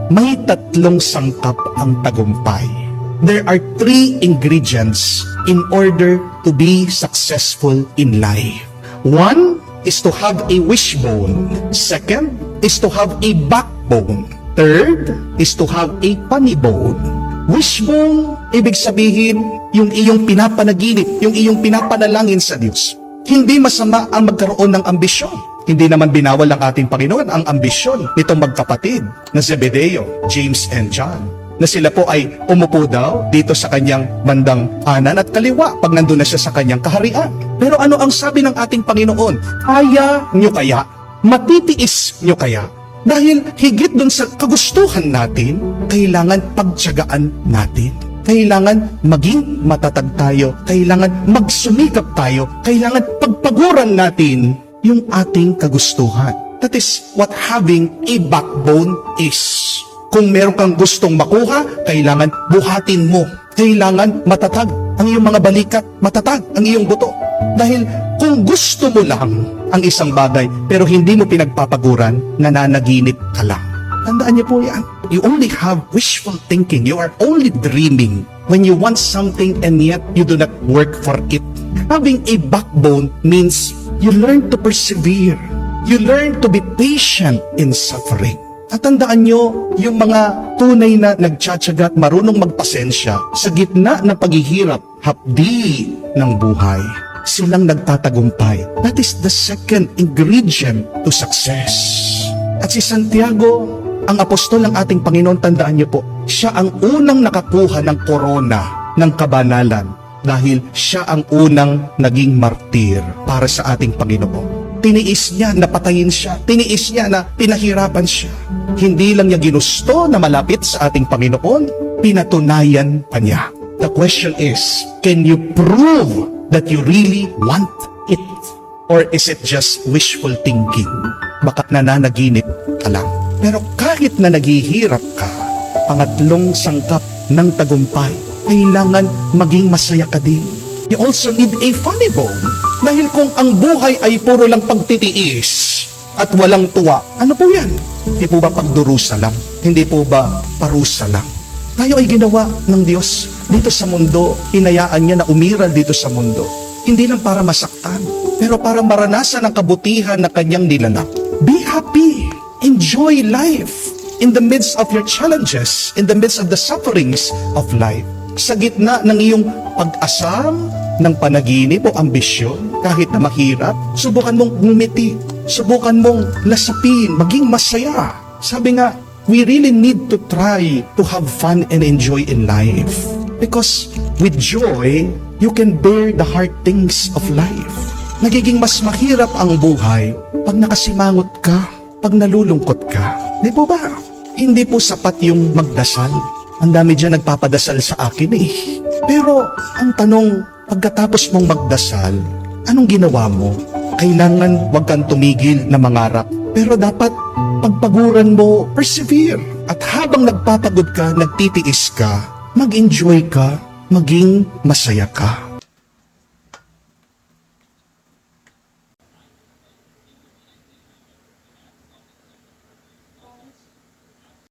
may tatlong sangkap ang tagumpay. There are three ingredients in order to be successful in life. One is to have a wishbone. Second is to have a backbone. Third is to have a funny bone. Wishbone, ibig sabihin, yung iyong pinapanaginip, yung iyong pinapanalangin sa Diyos. Hindi masama ang magkaroon ng ambisyon. Hindi naman binawal ng ating Panginoon ang ambisyon nitong magkapatid na Zebedeo, James and John, na sila po ay umupo daw dito sa kanyang bandang kanan at kaliwa pag nandun na siya sa kanyang kaharian. Pero ano ang sabi ng ating Panginoon? Kaya nyo kaya? Matitiis nyo kaya? Dahil higit dun sa kagustuhan natin, kailangan pagtiyagaan natin. Kailangan maging matatag tayo. Kailangan magsumikap tayo. Kailangan pagpaguran natin yung ating kagustuhan. That is what having a backbone is. Kung meron kang gustong makuha, kailangan buhatin mo. Kailangan matatag ang iyong mga balikat, matatag ang iyong buto. Dahil kung gusto mo lang ang isang bagay, pero hindi mo pinagpapaguran, nananaginip ka lang. Tandaan niyo po yan. You only have wishful thinking. You are only dreaming when you want something and yet you do not work for it. Having a backbone means you learn to persevere. You learn to be patient in suffering. At tandaan nyo, yung mga tunay na nagtsatsaga at marunong magpasensya sa gitna ng paghihirap, hapdi ng buhay, silang nagtatagumpay. That is the second ingredient to success. At si Santiago, ang apostol ng ating Panginoon, tandaan nyo po, siya ang unang nakakuha ng korona ng kabanalan dahil siya ang unang naging martir para sa ating Panginoon. Tiniis niya na patayin siya. Tiniis niya na pinahirapan siya. Hindi lang niya ginusto na malapit sa ating Panginoon, pinatunayan pa niya. The question is, can you prove that you really want it? Or is it just wishful thinking? Baka nananaginip ka lang. Pero kahit na naghihirap ka, pangatlong sangkap ng tagumpay, kailangan maging masaya ka din. You also need a funny bone. Dahil kung ang buhay ay puro lang pagtitiis at walang tuwa, ano po yan? Hindi po ba pagdurusa lang? Hindi po ba parusa lang? Tayo ay ginawa ng Diyos dito sa mundo. Hinayaan niya na umiral dito sa mundo. Hindi lang para masaktan, pero para maranasan ang kabutihan na kanyang nilanak. Be happy. Enjoy life in the midst of your challenges, in the midst of the sufferings of life. Sa gitna ng iyong pag-asam, ng panaginip o ambisyon, kahit na mahirap, subukan mong ngumiti, subukan mong lasapin, maging masaya. Sabi nga, we really need to try to have fun and enjoy in life. Because with joy, you can bear the hard things of life. Nagiging mas mahirap ang buhay pag nakasimangot ka, pag nalulungkot ka. Di po ba? Hindi po sapat yung magdasal. Ang dami dyan nagpapadasal sa akin eh. Pero ang tanong, pagkatapos mong magdasal, anong ginawa mo? Kailangan huwag kang tumigil na mangarap. Pero dapat pagpaguran mo, persevere. At habang nagpapagod ka, nagtitiis ka, mag-enjoy ka, maging masaya ka.